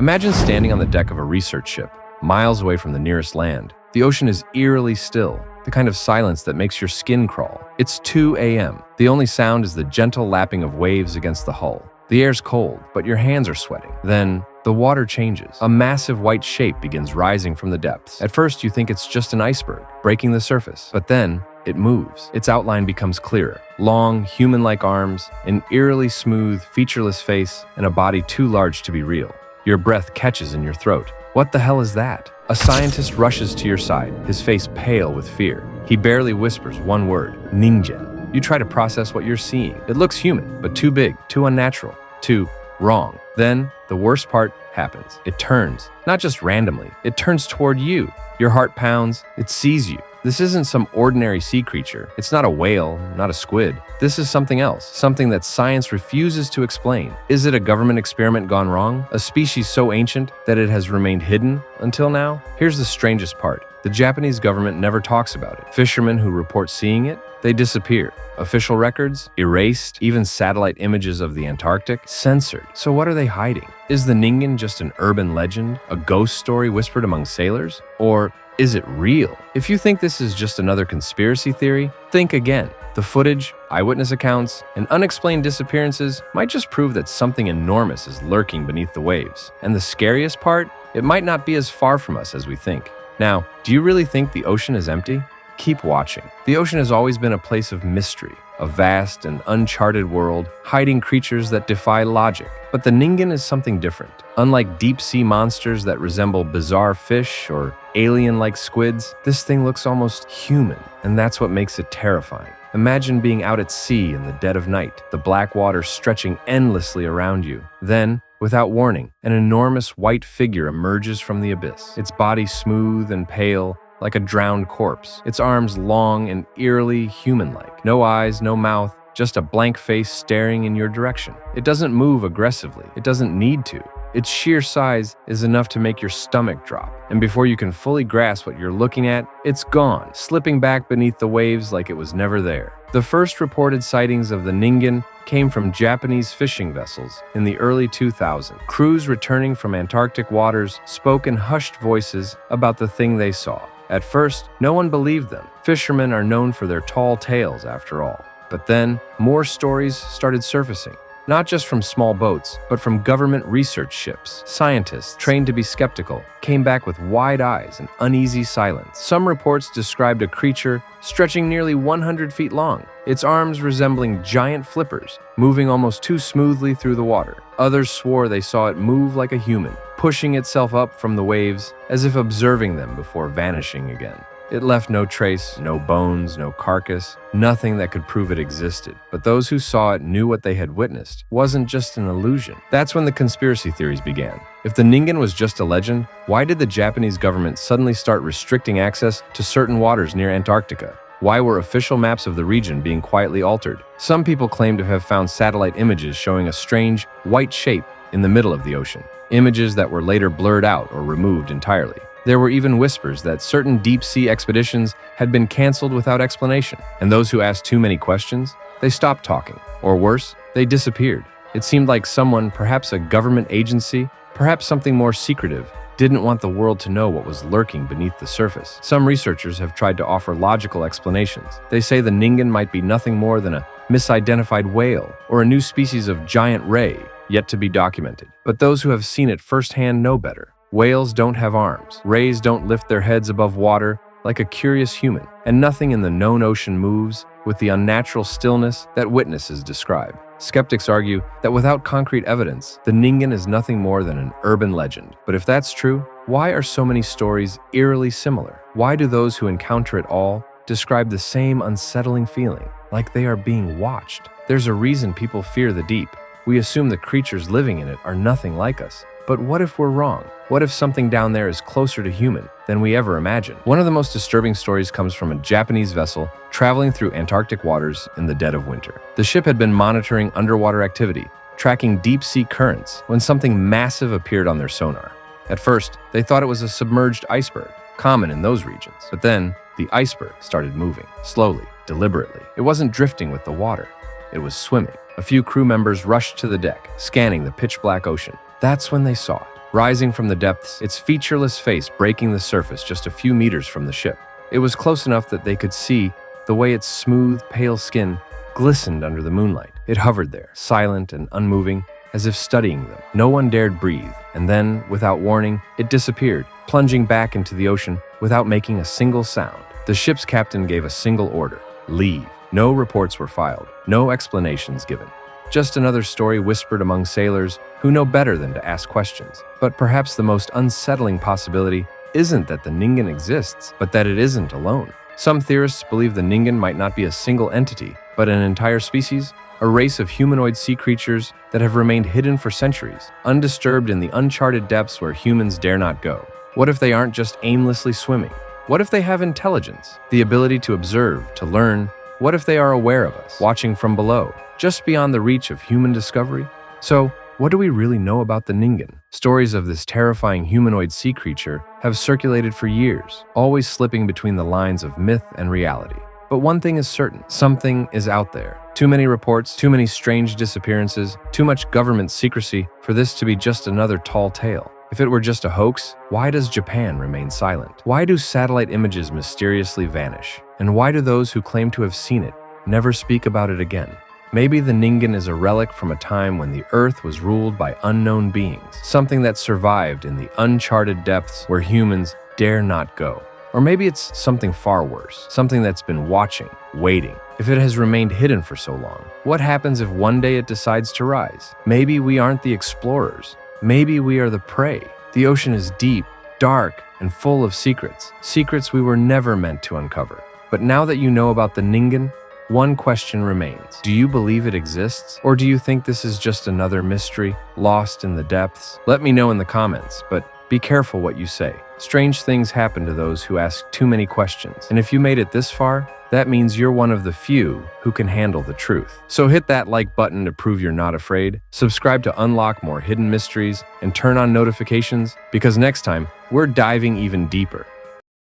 Imagine standing on the deck of a research ship, miles away from the nearest land. The ocean is eerily still, the kind of silence that makes your skin crawl. It's 2 a.m. The only sound is the gentle lapping of waves against the hull. The air's cold, but your hands are sweating. Then, the water changes. A massive white shape begins rising from the depths. At first, you think it's just an iceberg, breaking the surface. But then, it moves. Its outline becomes clearer. Long, human-like arms, an eerily smooth, featureless face, and a body too large to be real. Your breath catches in your throat. What the hell is that? A scientist rushes to your side, his face pale with fear. He barely whispers one word, Ninjen. You try to process what you're seeing. It looks human, but too big, too unnatural, too wrong. Then, the worst part happens. It turns, not just randomly, it turns toward you. Your heart pounds, it sees you. This isn't some ordinary sea creature. It's not a whale, not a squid. This is something else, something that science refuses to explain. Is it a government experiment gone wrong? A species so ancient that it has remained hidden until now? Here's the strangest part. The Japanese government never talks about it. Fishermen who report seeing it, they disappear. Official records, erased. Even satellite images of the Antarctic, censored. So what are they hiding? Is the Ningen just an urban legend? A ghost story whispered among sailors? Or is it real? If you think this is just another conspiracy theory, think again. The footage, eyewitness accounts, and unexplained disappearances might just prove that something enormous is lurking beneath the waves. And the scariest part? It might not be as far from us as we think. Now, do you really think the ocean is empty? Keep watching. The ocean has always been a place of mystery, a vast and uncharted world, hiding creatures that defy logic. But the Ningen is something different. Unlike deep-sea monsters that resemble bizarre fish or alien-like squids, this thing looks almost human, and that's what makes it terrifying. Imagine being out at sea in the dead of night, the black water stretching endlessly around you. Then, without warning, an enormous white figure emerges from the abyss, its body smooth and pale, like a drowned corpse, its arms long and eerily human-like. No eyes, no mouth, just a blank face staring in your direction. It doesn't move aggressively. It doesn't need to. Its sheer size is enough to make your stomach drop. And before you can fully grasp what you're looking at, it's gone, slipping back beneath the waves like it was never there. The first reported sightings of the Ningen came from Japanese fishing vessels in the early 2000s. Crews returning from Antarctic waters spoke in hushed voices about the thing they saw. At first, no one believed them. Fishermen are known for their tall tales, after all. But then, more stories started surfacing. Not just from small boats, but from government research ships. Scientists, trained to be skeptical, came back with wide eyes and uneasy silence. Some reports described a creature stretching nearly 100 feet long, its arms resembling giant flippers, moving almost too smoothly through the water. Others swore they saw it move like a human, pushing itself up from the waves as if observing them before vanishing again. It left no trace, no bones, no carcass, nothing that could prove it existed. But those who saw it knew what they had witnessed wasn't just an illusion. That's when the conspiracy theories began. If the Ningen was just a legend, why did the Japanese government suddenly start restricting access to certain waters near Antarctica? Why were official maps of the region being quietly altered? Some people claim to have found satellite images showing a strange, white shape in the middle of the ocean, images that were later blurred out or removed entirely. There were even whispers that certain deep-sea expeditions had been canceled without explanation, and those who asked too many questions, they stopped talking. Or worse, they disappeared. It seemed like someone, perhaps a government agency, perhaps something more secretive, didn't want the world to know what was lurking beneath the surface. Some researchers have tried to offer logical explanations. They say the Ningen might be nothing more than a misidentified whale or a new species of giant ray, yet to be documented. But those who have seen it firsthand know better. Whales don't have arms. Rays don't lift their heads above water like a curious human. And nothing in the known ocean moves with the unnatural stillness that witnesses describe. Skeptics argue that without concrete evidence, the Ningen is nothing more than an urban legend. But if that's true, why are so many stories eerily similar? Why do those who encounter it all describe the same unsettling feeling, like they are being watched? There's a reason people fear the deep. We assume the creatures living in it are nothing like us. But what if we're wrong? What if something down there is closer to human than we ever imagined? One of the most disturbing stories comes from a Japanese vessel traveling through Antarctic waters in the dead of winter. The ship had been monitoring underwater activity, tracking deep-sea currents, when something massive appeared on their sonar. At first, they thought it was a submerged iceberg, common in those regions. But then, the iceberg started moving, slowly, deliberately. It wasn't drifting with the water. It was swimming. A few crew members rushed to the deck, scanning the pitch-black ocean. That's when they saw it. rising from the depths, its featureless face breaking the surface just a few meters from the ship. It was close enough that they could see the way its smooth, pale skin glistened under the moonlight. It hovered there, silent and unmoving, as if studying them. No one dared breathe, and then, without warning, it disappeared, plunging back into the ocean without making a single sound. The ship's captain gave a single order: leave. No reports were filed, no explanations given. Just another story whispered among sailors who know better than to ask questions. But perhaps the most unsettling possibility isn't that the Ningen exists, but that it isn't alone. Some theorists believe the Ningen might not be a single entity, but an entire species, a race of humanoid sea creatures that have remained hidden for centuries, undisturbed in the uncharted depths where humans dare not go. What if they aren't just aimlessly swimming? What if they have intelligence, the ability to observe, to learn? What if they are aware of us, watching from below, just beyond the reach of human discovery? So, what do we really know about the Ningen? Stories of this terrifying humanoid sea creature have circulated for years, always slipping between the lines of myth and reality. But one thing is certain: something is out there. Too many reports, too many strange disappearances, too much government secrecy for this to be just another tall tale. If it were just a hoax, why does Japan remain silent? Why do satellite images mysteriously vanish? And why do those who claim to have seen it never speak about it again? Maybe the Ningen is a relic from a time when the Earth was ruled by unknown beings, something that survived in the uncharted depths where humans dare not go. Or maybe it's something far worse, something that's been watching, waiting. If it has remained hidden for so long, what happens if one day it decides to rise? Maybe we aren't the explorers. Maybe we are the prey. The ocean is deep, dark, and full of secrets. Secrets we were never meant to uncover. But now that you know about the Ningen, one question remains. Do you believe it exists? Or do you think this is just another mystery, lost in the depths? Let me know in the comments, but be careful what you say. Strange things happen to those who ask too many questions. And if you made it this far, that means you're one of the few who can handle the truth. So hit that like button to prove you're not afraid, subscribe to unlock more hidden mysteries, and turn on notifications, because next time, we're diving even deeper